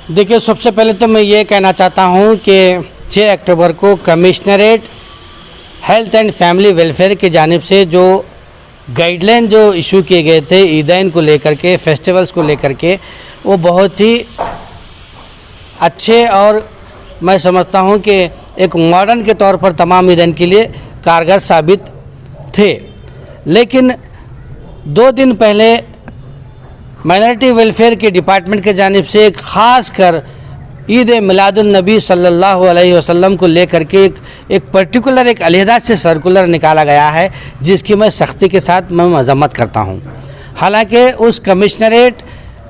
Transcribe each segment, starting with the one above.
देखिए, सबसे पहले तो मैं ये कहना चाहता हूँ कि 6 अक्टूबर को commissionerate health and family welfare की जानिब से जो गाइडलाइन जो इशू किए गए थे ईदैन को लेकर के, फेस्टिवल्स को लेकर के, वो बहुत ही अच्छे और मैं समझता हूँ कि एक मॉडर्न के तौर पर तमाम ईदैन के लिए कारगर साबित थे। लेकिन 2 दिन पहले माइनॉरिटी वेलफेयर के डिपार्टमेंट के जानिब से एक ख़ास कर ईद मिलादुन नबी सल्लल्लाहु अलैहि वसल्लम को लेकर के एक पर्टिकुलर एक अलहदा से सर्कुलर निकाला गया है, जिसकी मैं सख्ती के साथ मैं मजम्मत करता हूं। हालांकि उस commissionerate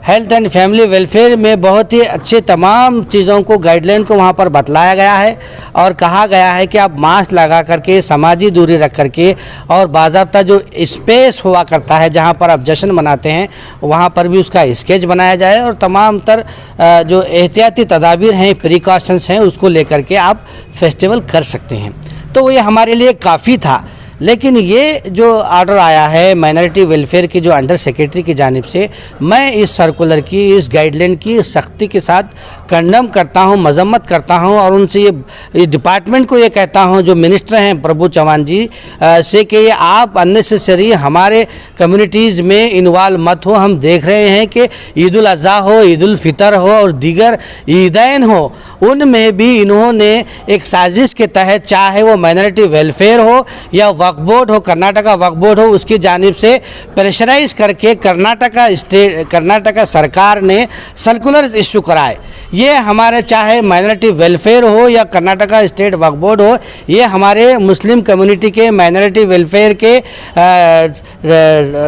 health and family welfare में बहुत ही अच्छे तमाम चीज़ों को, गाइडलाइन को वहाँ पर बतलाया गया है और कहा गया है कि आप मास्क लगा करके, समाजी दूरी रख करके और बाज़ाब्ता जो स्पेस हुआ करता है जहाँ पर आप जश्न मनाते हैं वहाँ पर भी उसका स्केच बनाया जाए और तमाम तर जो एहतियाती तदाबीर हैं, प्रिकॉशंस हैं, उसको लेकर के आप फेस्टिवल कर सकते हैं। तो ये हमारे लिए काफ़ी था। लेकिन ये जो ऑर्डर आया है माइनॉरिटी वेलफेयर की जो अंडर सेक्रेटरी की जानिब से, मैं इस सर्कुलर की, इस गाइडलाइन की सख्ती के साथ कंडम करता हूं, मजम्मत करता हूं और उनसे ये डिपार्टमेंट को ये कहता हूं, जो मिनिस्टर हैं प्रभु चौहान जी से, कि ये आप अननेसेसरी हमारे कम्युनिटीज़ में इन्वॉल्व मत हो। हम देख रहे हैं कि ईद उल अज़हा हो, ईद उल फितर हो और दीगर ईदैन हो, उनमें भी इन्होंने एक साजिश के तहत, चाहे वो माइनॉरिटी वेलफेयर हो या वक्फ बोर्ड हो, कर्नाटका वक्फ बोर्ड हो, उसकी जानिब से प्रेशराइज करके कर्नाटका सरकार ने सर्कुलर इशू कराए। ये हमारे, चाहे माइनॉरिटी वेलफेयर हो या कर्नाटका स्टेट वक्फ बोर्ड हो, ये हमारे मुस्लिम कम्युनिटी के, माइनॉरिटी वेलफेयर के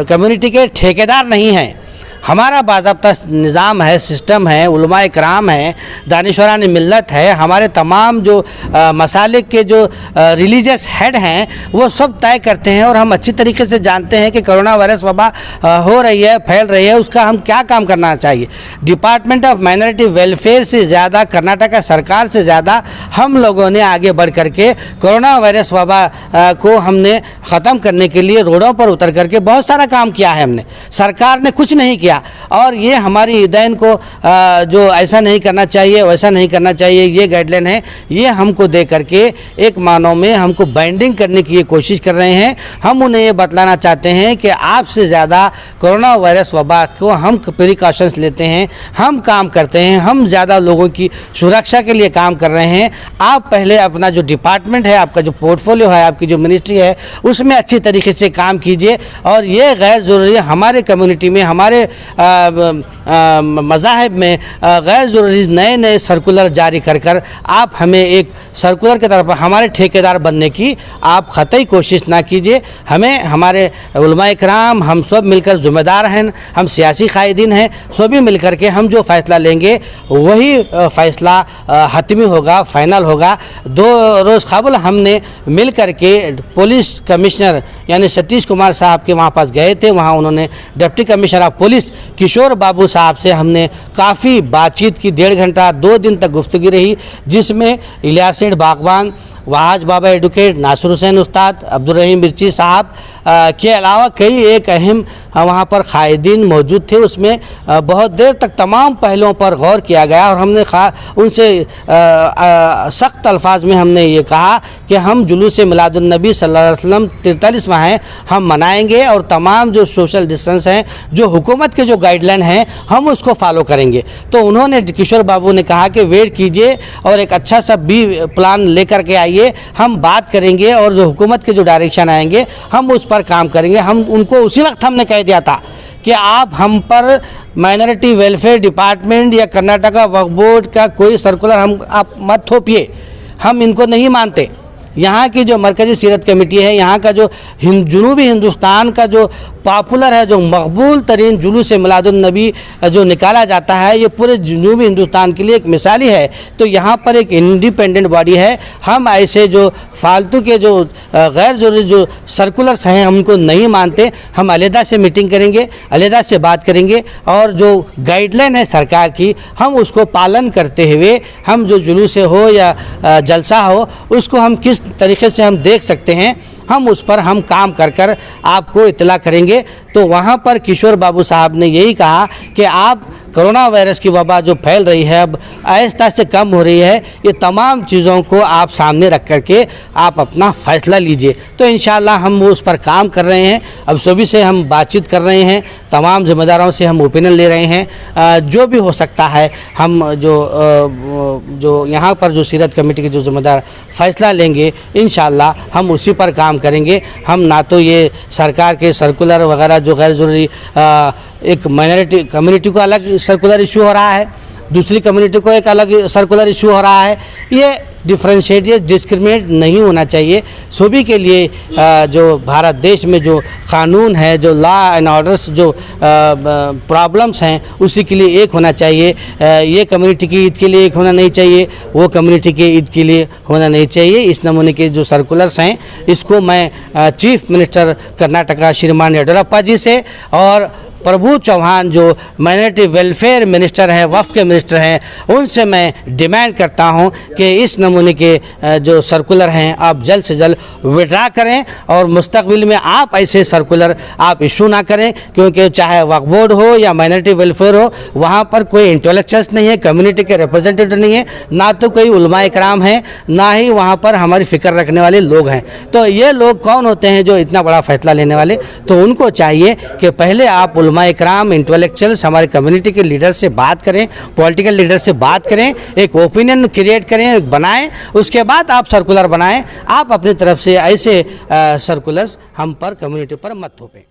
कम्युनिटी के ठेकेदार नहीं हैं। हमारा बाज़ाब्ता निज़ाम है, सिस्टम है, उलमा इकराम है, दानिशवरान मिल्लत है, हमारे तमाम जो मसालिक के जो रिलीजियस हेड हैं वो सब तय करते हैं और हम अच्छी तरीके से जानते हैं कि कोरोना वायरस वबा हो रही है, फैल रही है, उसका हम क्या काम करना चाहिए। डिपार्टमेंट ऑफ माइनॉरिटी वेलफेयर से ज़्यादा, कर्नाटका सरकार से ज़्यादा हम लोगों ने आगे बढ़ करके कोरोना वायरस वबा को हमने ख़त्म करने के लिए रोडों पर उतर करके बहुत सारा काम किया है हमने। सरकार ने कुछ नहीं किया और ये हमारी ईदैन को जो ऐसा नहीं करना चाहिए, वैसा नहीं करना चाहिए, ये गाइडलाइन है, ये हमको दे करके एक मानों में हमको बाइंडिंग करने की ये कोशिश कर रहे हैं। हम उन्हें ये बतलाना चाहते हैं कि आपसे ज़्यादा कोरोना वायरस वबा को हम प्रिकॉशंस लेते हैं, हम काम करते हैं, हम ज़्यादा लोगों की सुरक्षा के लिए काम कर रहे हैं। आप पहले अपना जो डिपार्टमेंट है, आपका जो पोर्टफोलियो है, आपकी जो मिनिस्ट्री है, उसमें अच्छी तरीके से काम कीजिए और ये गैर ज़रूरी हमारे कम्युनिटी में, हमारे मज़ाहिब में गैर ज़रूरी नए सर्कुलर जारी कर आप हमें एक सर्कुलर की तरफ हमारे ठेकेदार बनने की आप ख़तई कोशिश ना कीजिए। हमें, हमारे उलमा इकराम, हम सब मिलकर ज़िम्मेदार हैं, हम सियासी कायदीन हैं, सभी मिलकर के हम जो फ़ैसला लेंगे वही फ़ैसला हतमी होगा, फ़ाइनल होगा। 2 रोज़ कबल हमने मिल कर के पुलिस कमिश्नर यानी सतीश कुमार साहब के वहाँ पास गए थे। वहाँ उन्होंने डिप्टी कमिश्नर ऑफ पुलिस किशोर बाबू साहब से हमने काफ़ी बातचीत की, 1.5 घंटा 2 दिन तक गुफ्तगू रही, जिसमें इलियास सेठ बागवान, वहाज बाबा एडवोकेट, नासिर हुसैन उस्ताद, अब्दुल रहीम मिर्ची साहब के अलावा कई एक अहम वहाँ पर कायदीन मौजूद थे। उसमें बहुत देर तक तमाम पहलुओं पर गौर किया गया और हमने उनसे सख्त अल्फाज में हमने ये कहा कि हम जुलूस मिलादुन नबी सल्लल्लाहु अलैहि वसल्लम 43वां है, हम मनाएंगे और तमाम जो सोशल डिस्टेंस हैं, जो हुकूमत के जो गाइडलाइन हैं, हम उसको फॉलो करेंगे। तो उन्होंने, किशोर बाबू ने कहा कि वेट कीजिए और एक अच्छा सा बी प्लान लेकर के आइए, हम बात करेंगे और जो हुकूमत के जो डायरेक्शन आएंगे हम उस पर काम करेंगे। हम उनको उसी वक्त हमने कह दिया था कि आप हम पर माइनॉरिटी वेलफेयर डिपार्टमेंट या कर्नाटका वक्फ बोर्ड का कोई सर्कुलर आप मत थोपिए, हम इनको नहीं मानते। यहाँ की जो मरकज़ी सीरत कमेटी है, यहाँ का जो जनूबी हिंदुस्तान का जो पॉपुलर है, जो मकबूल तरीन जुलूस मिलादुन नबी जो निकाला जाता है, ये पूरे जनूबी हिंदुस्तान के लिए एक मिसाली है। तो यहाँ पर एक इंडिपेंडेंट बॉडी है, हम ऐसे जो फालतू के जो गैर ज़रूरी जो सर्कुलर्स हैं हम उनको नहीं मानते। हम अलहदा से मीटिंग करेंगे, अलहदा से बात करेंगे और जो गाइडलाइन है सरकार की, हम उसको पालन करते हुए हम जो जुलूस हो या जलसा हो, उसको हम किस तरीके से हम देख सकते हैं, हम उस पर हम काम कर आपको इत्तला करेंगे। तो वहाँ पर किशोर बाबू साहब ने यही कहा कि आप कोरोना वायरस की वबा जो फैल रही है अब आहिस्ता से कम हो रही है, ये तमाम चीज़ों को आप सामने रख करके आप अपना फ़ैसला लीजिए। तो इंशाअल्लाह हम वो उस पर काम कर रहे हैं। अब सुबह से हम बातचीत कर रहे हैं, तमाम ज़िम्मेदारों से हम ओपिनियन ले रहे हैं। जो भी हो सकता है हम जो यहाँ पर जो सीरत कमेटी के जो ज़िम्मेदार फ़ैसला लेंगे इंशाअल्लाह हम उसी पर काम करेंगे। हम ना तो ये सरकार के सर्कुलर वगैरह जो गैर ज़रूरी एक माइनॉरिटी कम्युनिटी को अलग सर्कुलर इशू हो रहा है, दूसरी कम्युनिटी को एक अलग सर्कुलर इशू हो रहा है, ये डिफ्रेंशिएट ये डिस्क्रिमिनेट नहीं होना चाहिए। सभी के लिए जो भारत देश में जो कानून है, जो लॉ एंड ऑर्डर्स जो प्रॉब्लम्स हैं उसी के लिए एक होना चाहिए। ये कम्युनिटी की ईद के लिए एक होना नहीं चाहिए, वो कम्युनिटी के ईद के लिए होना नहीं चाहिए। इस नमूने के जो सर्कुलर्स हैं इसको मैं चीफ मिनिस्टर कर्नाटका श्रीमान येडियुरप्पा जी से और प्रभु चौहान जो माइनॉरिटी वेलफेयर मिनिस्टर हैं, वफ़ के मिनिस्टर हैं, उनसे मैं डिमांड करता हूं कि इस नमूने के जो सर्कुलर हैं आप जल्द से जल्द विड्रा करें और मुस्तकबिल में आप ऐसे सर्कुलर आप इशू ना करें, क्योंकि चाहे वक्फ बोर्ड हो या माइनॉरिटी वेलफेयर हो, वहाँ पर कोई इंटेलेक्चुअल्स नहीं है, कम्युनिटी के रिप्रेजेंटेटिव नहीं है, ना तो कोई उलमा इकराम है, ना ही वहाँ पर हमारी फ़िक्र रखने वाले लोग हैं। तो ये लोग कौन होते हैं जो इतना बड़ा फ़ैसला लेने वाले? तो उनको चाहिए कि पहले आप उलमा इकराम, इंटेलेक्चुअल्स, हमारे कम्युनिटी के लीडर से बात करें, पॉलिटिकल लीडर से बात करें, एक ओपिनियन क्रिएट करें, बनाएं, उसके बाद आप सर्कुलर बनाएं। आप अपनी तरफ से ऐसे सर्कुलर्स हम पर, कम्युनिटी पर मत थोपें।